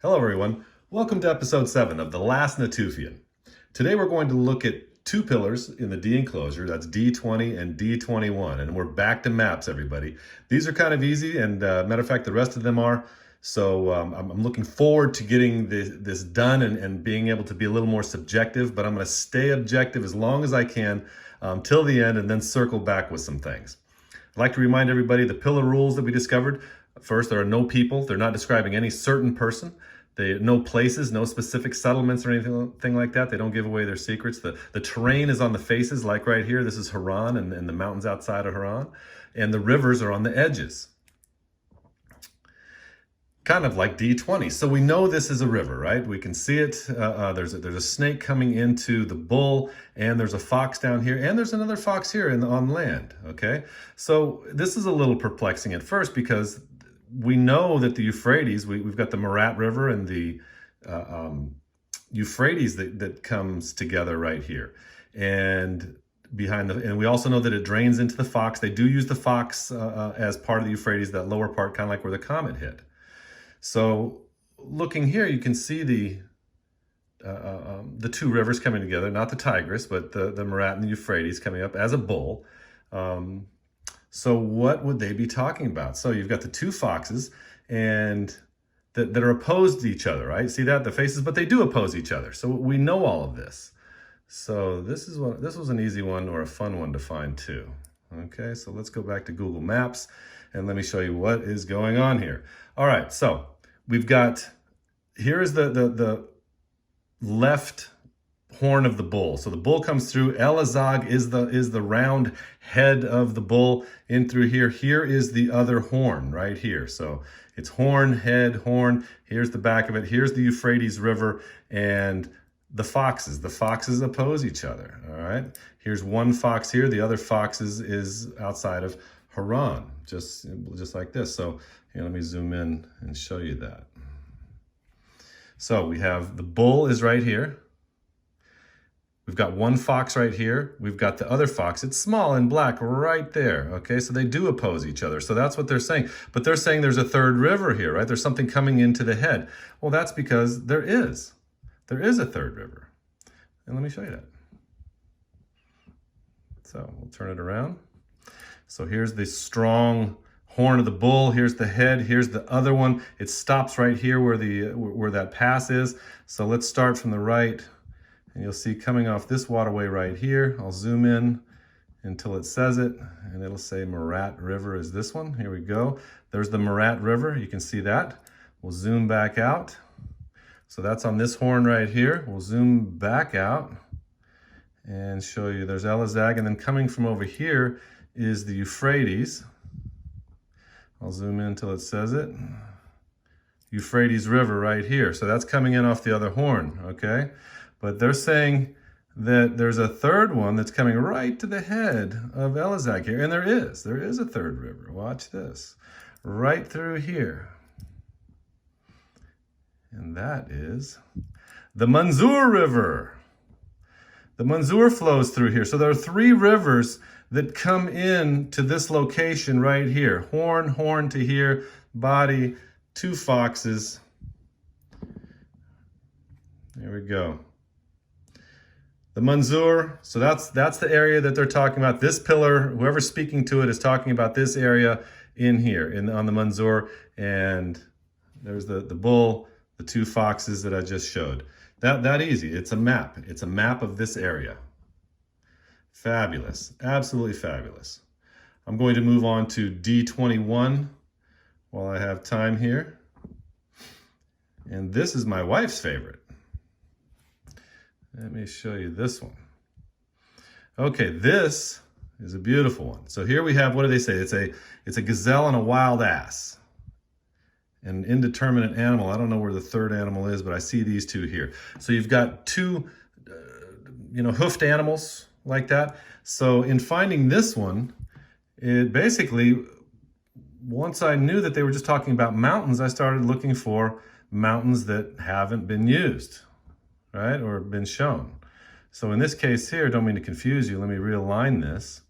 Hello everyone, welcome to episode 7 of The Last Natufian. Today we're going to look at two pillars in the D enclosure, that's D20 and D21, and we're back to maps, everybody. These are kind of easy, and matter of fact, the rest of them are, so I'm looking forward to getting this done and being able to be a little more subjective, but I'm going to stay objective as long as I can till the end and then circle back with some things. I'd like to remind everybody the pillar rules that we discovered. First, there are no people. They're not describing any certain person. No places, no specific settlements or anything like that. They don't give away their secrets. The terrain is on the faces, like right here. This is Haran and the mountains outside of Haran. And the rivers are on the edges. Kind of like D20. So we know this is a river, right? We can see it. There's a snake coming into the bull, and there's a fox down here, and there's another fox here on land, okay? So this is a little perplexing at first because we know that the Euphrates, we've got the Murat River and the Euphrates that comes together right here. And and we also know that it drains into the Fox. They do use the Fox as part of the Euphrates, that lower part, kind of like where the comet hit. So looking here, you can see the two rivers coming together, not the Tigris, but the Murat and the Euphrates coming up as a bull. So what would they be talking about? So you've got the two foxes and that are opposed to each other, right? See that? The faces, but they do oppose each other. So we know all of this. So this was an easy one or a fun one to find too. Okay, so let's go back to Google Maps and let me show you what is going on here. All right, so we've got, here is the left horn of the bull. So the bull comes through. Elazag is the round head of the bull in through here. Here is the other horn right here. So it's horn, head, horn. Here's the back of it. Here's the Euphrates River and the foxes. The foxes oppose each other. All right. Here's one fox here. The other fox is outside of Haran, just like this. So here, let me zoom in and show you that. So we have the bull is right here. We've got one fox right here. We've got the other fox. It's small and black right there. Okay, so they do oppose each other. So that's what they're saying. But they're saying there's a third river here, right? There's something coming into the head. Well, that's because there is. There is a third river. And let me show you that. So we'll turn it around. So here's the strong horn of the bull. Here's the head. Here's the other one. It stops right here where that pass is. So let's start from the right. And you'll see coming off this waterway right here, I'll zoom in until it says it, and it'll say Murat River is this one. Here we go. There's the Murat River. You can see that. We'll zoom back out. So that's on this horn right here. We'll zoom back out and show you there's Elazag, and then coming from over here is the Euphrates. I'll zoom in until it says it. Euphrates River right here. So that's coming in off the other horn, okay? But they're saying that there's a third one that's coming right to the head of Elazag here. And there is a third river. Watch this. Right through here. And that is the Munzur River. The Munzur flows through here. So there are three rivers that come in to this location right here. Horn to here, body, two foxes. There we go. The Munzur, so that's the area that they're talking about. This pillar, whoever's speaking to it is talking about this area in here, on the Munzur, and there's the bull, the two foxes that I just showed. That easy. It's a map. It's a map of this area. Fabulous. Absolutely fabulous. I'm going to move on to D21 while I have time here. And this is my wife's favorite. Let me show you this one. Okay, this is a beautiful one. So here we have, what do they say? It's a gazelle and a wild ass. An indeterminate animal. I don't know where the third animal is, but I see these two here. So you've got two, hoofed animals like that. So in finding this one, it basically, once I knew that they were just talking about mountains, I started looking for mountains that haven't been used, right, or been shown. So in this case here, don't mean to confuse you, let me realign this.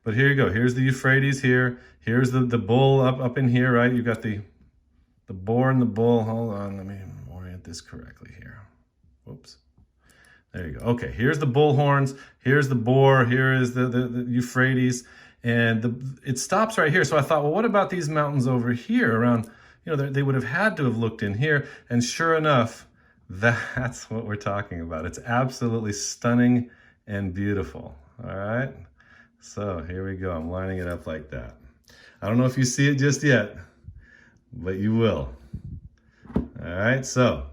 But here you go, here's the Euphrates here, here's the bull up in here, right? You've got the boar and the bull. Hold on, let me this correctly here. Whoops. There you go. Okay, here's the bull horns, here's the boar, here is the Euphrates, and it stops right here. So I thought, well, what about these mountains over here around, you know, they would have had to have looked in here, and sure enough, that's what we're talking about. It's absolutely stunning and beautiful, all right? So here we go, I'm lining it up like that. I don't know if you see it just yet, but you will. All right, so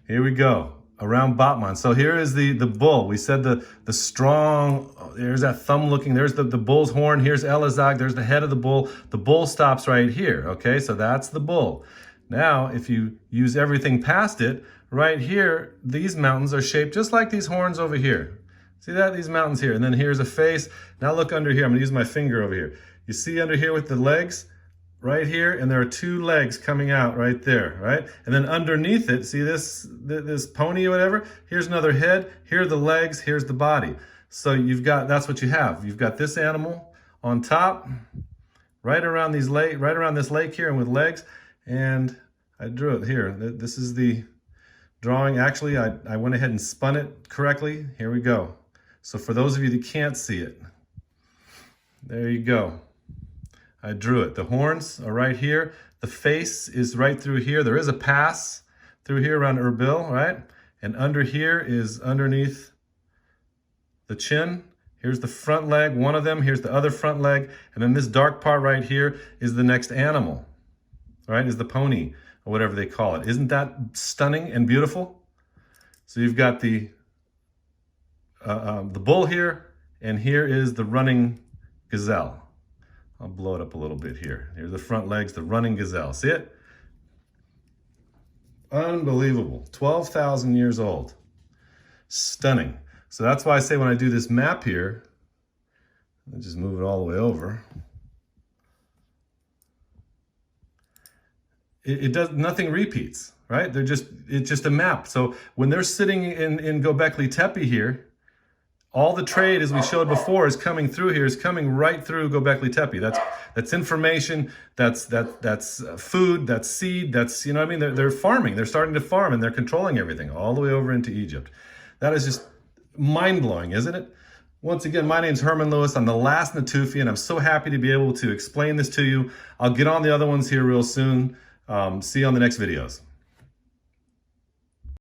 here we go. Around Batman. So here is the bull. We said the strong, there's that thumb looking, there's the bull's horn, here's Elazag, there's the head of the bull. The bull stops right here, okay? So that's the bull. Now, if you use everything past it, right here, these mountains are shaped just like these horns over here. See that? These mountains here. And then here's a face. Now look under here. I'm gonna use my finger over here. You see under here with the legs? Right here, and there are two legs coming out right there, right? And then underneath it, see this pony or whatever? Here's another head, here are the legs, here's the body. So you've got, that's what you have. You've got this animal on top, right around this lake here and with legs, and I drew it here. This is the drawing. Actually, I went ahead and spun it correctly. Here we go. So for those of you that can't see it, there you go. I drew it. The horns are right here. The face is right through here. There is a pass through here around Erbil, right? And under here is underneath the chin. Here's the front leg, one of them. Here's the other front leg. And then this dark part right here is the next animal, right? Is the pony or whatever they call it. Isn't that stunning and beautiful? So you've got the bull here, and here is the running gazelle. I'll blow it up a little bit here. Here's the front legs, the running gazelle. See it? Unbelievable. 12,000 years old. Stunning. So that's why I say when I do this map here, I'll just move it all the way over. It does, nothing repeats, right? It's just a map. So when they're sitting in Göbekli Tepe here, all the trade, as we showed before, is coming through here, is coming right through Göbekli Tepe. That's information, that's food, that's seed, that's, you know what I mean? They're farming, they're starting to farm, and they're controlling everything all the way over into Egypt. That is just mind-blowing, isn't it? Once again, my name's Herman Lewis. I'm the last Natufian. I'm so happy to be able to explain this to you. I'll get on the other ones here real soon. See you on the next videos.